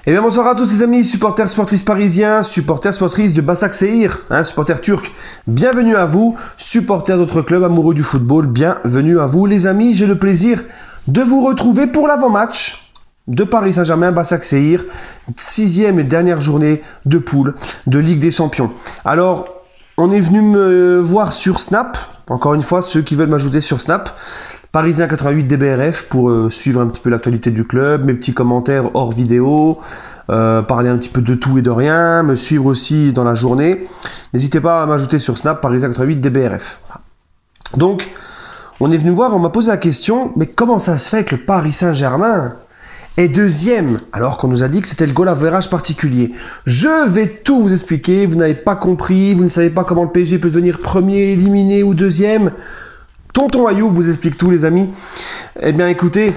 Et bien bonsoir à tous les amis, supporters sportrices parisiens, supporters sportrices de Başakşehir, supporters turcs, bienvenue à vous, supporters d'autres clubs amoureux du football, bienvenue à vous les amis, j'ai le plaisir de vous retrouver pour l'avant-match de Paris Saint-Germain, Başakşehir, 6e et dernière journée de poule de Ligue des Champions. Alors, on est venu me voir sur Snap, encore une fois, ceux qui veulent m'ajouter sur Snap, Parisien 88 DBRF pour suivre un petit peu l'actualité du club, mes petits commentaires hors vidéo, parler un petit peu de tout et de rien, me suivre aussi dans la journée. N'hésitez pas à m'ajouter sur Snap, Parisien 88 DBRF. Voilà. Donc, on est venu voir, on m'a posé la question, mais comment ça se fait que le Paris Saint-Germain est deuxième, alors qu'on nous a dit que c'était le goal average particulier? Je vais tout vous expliquer, vous n'avez pas compris, vous ne savez pas comment le PSG peut devenir premier, éliminé ou deuxième. Tonton Ayoub vous explique tout les amis. Eh bien écoutez,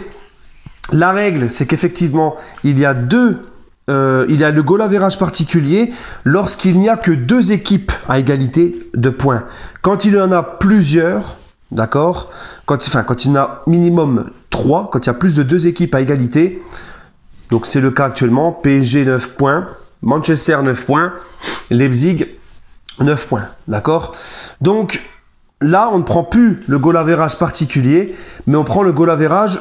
la règle c'est qu'effectivement il y a le goal average particulier lorsqu'il n'y a que deux équipes à égalité de points. Quand il y en a plusieurs, d'accord, quand il y en a minimum 3, quand il y a plus de deux équipes à égalité, donc c'est le cas actuellement, PSG 9 points, Manchester 9 points, Leipzig 9 points, d'accord. Donc là, on ne prend plus le goal average particulier, mais on prend le goal average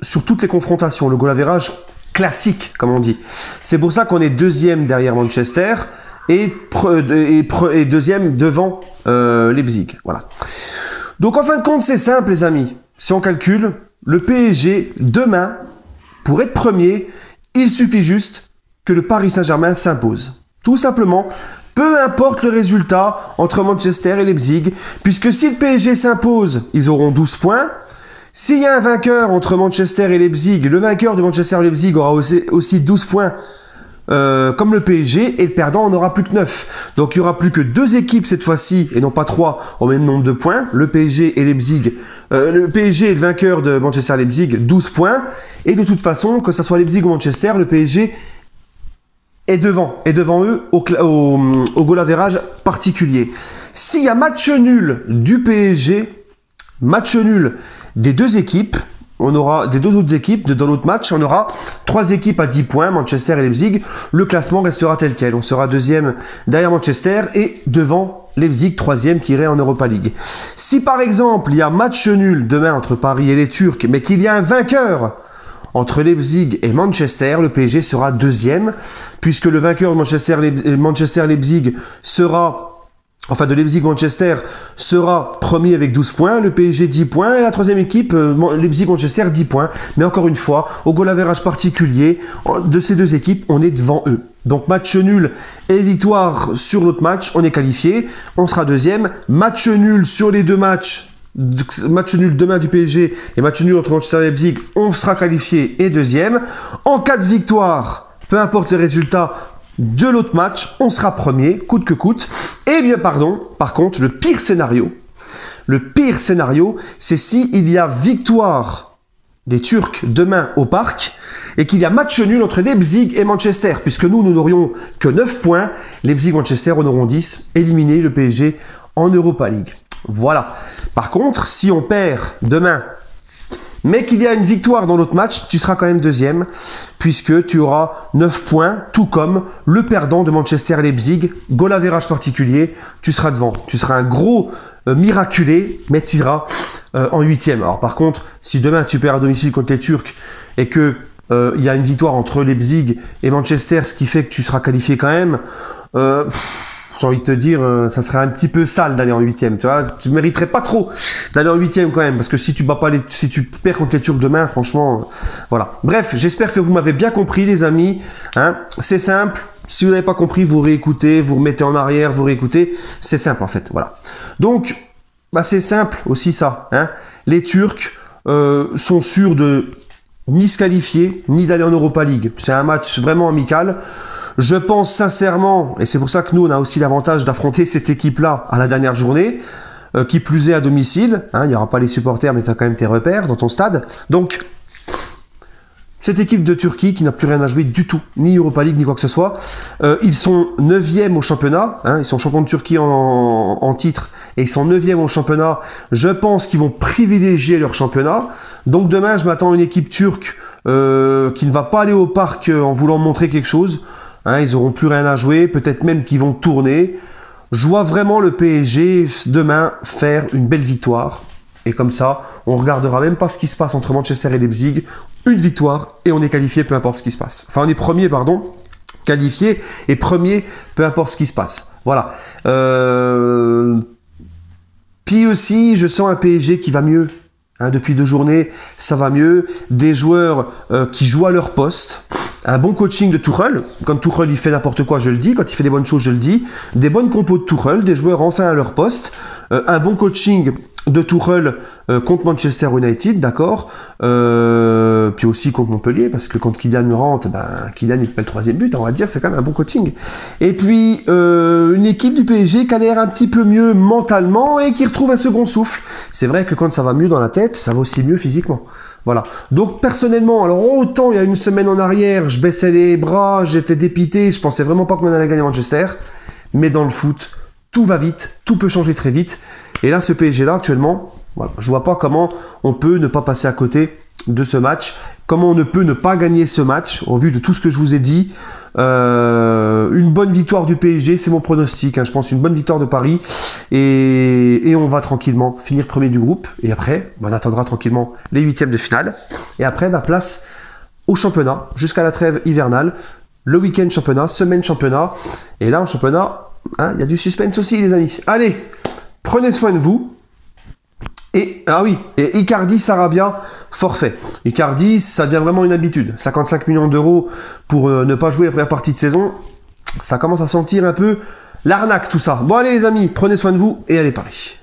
sur toutes les confrontations, le goal average classique, comme on dit. C'est pour ça qu'on est deuxième derrière Manchester et deuxième devant Leipzig. Voilà. Donc en fin de compte, c'est simple les amis. Si on calcule, le PSG, demain, pour être premier, il suffit juste que le Paris Saint-Germain s'impose. Tout simplement. Peu importe le résultat entre Manchester et Leipzig, puisque si le PSG s'impose, ils auront 12 points. S'il y a un vainqueur entre Manchester et Leipzig, le vainqueur de Manchester et Leipzig aura aussi 12 points comme le PSG, et le perdant en aura plus que 9. Donc il n'y aura plus que deux équipes cette fois-ci, et non pas 3, au même nombre de points. Le PSG et Leipzig, le PSG et le vainqueur de Manchester et Leipzig, 12 points. Et de toute façon, que ce soit Leipzig ou Manchester, le PSG est devant eux au goal average particulier. S'il y a match nul du PSG, match nul des deux équipes, on aura des deux autres équipes, dans l'autre match, on aura 3 équipes à 10 points, Manchester et Leipzig. Le classement restera tel quel. On sera deuxième derrière Manchester et devant Leipzig, troisième qui irait en Europa League. Si par exemple, il y a match nul demain entre Paris et les Turcs, mais qu'il y a un vainqueur entre Leipzig et Manchester, le PSG sera deuxième, puisque le vainqueur de Manchester-Leipzig sera, enfin de Leipzig-Manchester, sera premier avec 12 points, le PSG 10 points, et la troisième équipe, Leipzig-Manchester, 10 points. Mais encore une fois, au goal average particulier de ces deux équipes, on est devant eux. Donc match nul et victoire sur l'autre match, on est qualifié, on sera deuxième. Match nul sur les deux matchs, match nul demain du PSG et match nul entre Manchester et Leipzig, on sera qualifié et deuxième. En cas de victoire, peu importe le résultat de l'autre match, on sera premier, coûte que coûte. Et bien par contre, le pire scénario, c'est si il y a victoire des Turcs demain au Parc et qu'il y a match nul entre Leipzig et Manchester, puisque nous n'aurions que 9 points, Leipzig et Manchester en auront 10, éliminer le PSG en Europa League. Voilà. Par contre, si on perd demain, mais qu'il y a une victoire dans l'autre match, tu seras quand même deuxième, puisque tu auras 9 points, tout comme le perdant de Manchester et Leipzig, goal average particulier, tu seras devant. Tu seras un gros miraculé, mais tu iras en 8e. Alors par contre, si demain tu perds à domicile contre les Turcs, et que il y a une victoire entre Leipzig et Manchester, ce qui fait que tu seras qualifié quand même, j'ai envie de te dire, ça serait un petit peu sale d'aller en 8e, tu vois. Tu mériterais pas trop d'aller en 8e quand même, parce que si tu perds contre les Turcs demain, franchement, voilà. Bref, j'espère que vous m'avez bien compris, les amis. C'est simple. Si vous n'avez pas compris, vous réécoutez, vous remettez en arrière, vous réécoutez. C'est simple en fait, voilà. Donc, c'est simple aussi ça. Les Turcs sont sûrs de ni se qualifier, ni d'aller en Europa League. C'est un match vraiment amical. Je pense sincèrement, et c'est pour ça que nous, on a aussi l'avantage d'affronter cette équipe-là à la dernière journée, qui plus est à domicile. Il n'y aura pas les supporters, mais tu as quand même tes repères dans ton stade. Donc, cette équipe de Turquie qui n'a plus rien à jouer du tout, ni Europa League, ni quoi que ce soit. Ils sont 9e au championnat, ils sont champions de Turquie en titre, et ils sont 9e au championnat. Je pense qu'ils vont privilégier leur championnat. Donc demain, je m'attends à une équipe turque qui ne va pas aller au parc en voulant montrer quelque chose. Hein, ils n'auront plus rien à jouer, peut-être même qu'ils vont tourner. Je vois vraiment le PSG demain faire une belle victoire. Et comme ça, on regardera même pas ce qui se passe entre Manchester et Leipzig. Une victoire et on est qualifié, peu importe ce qui se passe. Enfin, on est premier, pardon. Qualifié et premier, peu importe ce qui se passe. Voilà. Puis aussi, je sens un PSG qui va mieux. Hein, depuis 2 journées, ça va mieux. Des joueurs qui jouent à leur poste. Un bon coaching de Tuchel. Quand Tuchel il fait n'importe quoi, je le dis. Quand il fait des bonnes choses, je le dis. Des bonnes compos de Tuchel. Des joueurs enfin à leur poste. Un bon coaching de Tuchel contre Manchester United, d'accord. Puis aussi contre Montpellier, parce que quand Kylian rentre, Kylian il fait le 3e but, on va dire, c'est quand même un bon coaching. Et puis une équipe du PSG qui a l'air un petit peu mieux mentalement et qui retrouve un second souffle. C'est vrai que quand ça va mieux dans la tête, ça va aussi mieux physiquement. Voilà. Donc personnellement, alors autant il y a une semaine en arrière, je baissais les bras, j'étais dépité, je pensais vraiment pas qu'on allait gagner Manchester. Mais dans le foot, tout va vite, tout peut changer très vite. Et là, ce PSG-là, actuellement, voilà, je vois pas comment on peut ne pas passer à côté de ce match. Comment on ne peut ne pas gagner ce match, au vu de tout ce que je vous ai dit. Une bonne victoire du PSG, c'est mon pronostic. Hein, je pense une bonne victoire de Paris. Et on va tranquillement finir premier du groupe. Et après, on attendra tranquillement les 8e de finale. Et après, place au championnat, jusqu'à la trêve hivernale. Le week-end championnat, semaine championnat. Et là, en championnat, hein, y a du suspense aussi, les amis. Allez, prenez soin de vous. Et, ah oui, et Icardi, Sarabia, forfait. Icardi, ça devient vraiment une habitude. 55 millions d'euros pour ne pas jouer la première partie de saison. Ça commence à sentir un peu l'arnaque, tout ça. Bon, allez les amis, prenez soin de vous et allez Paris.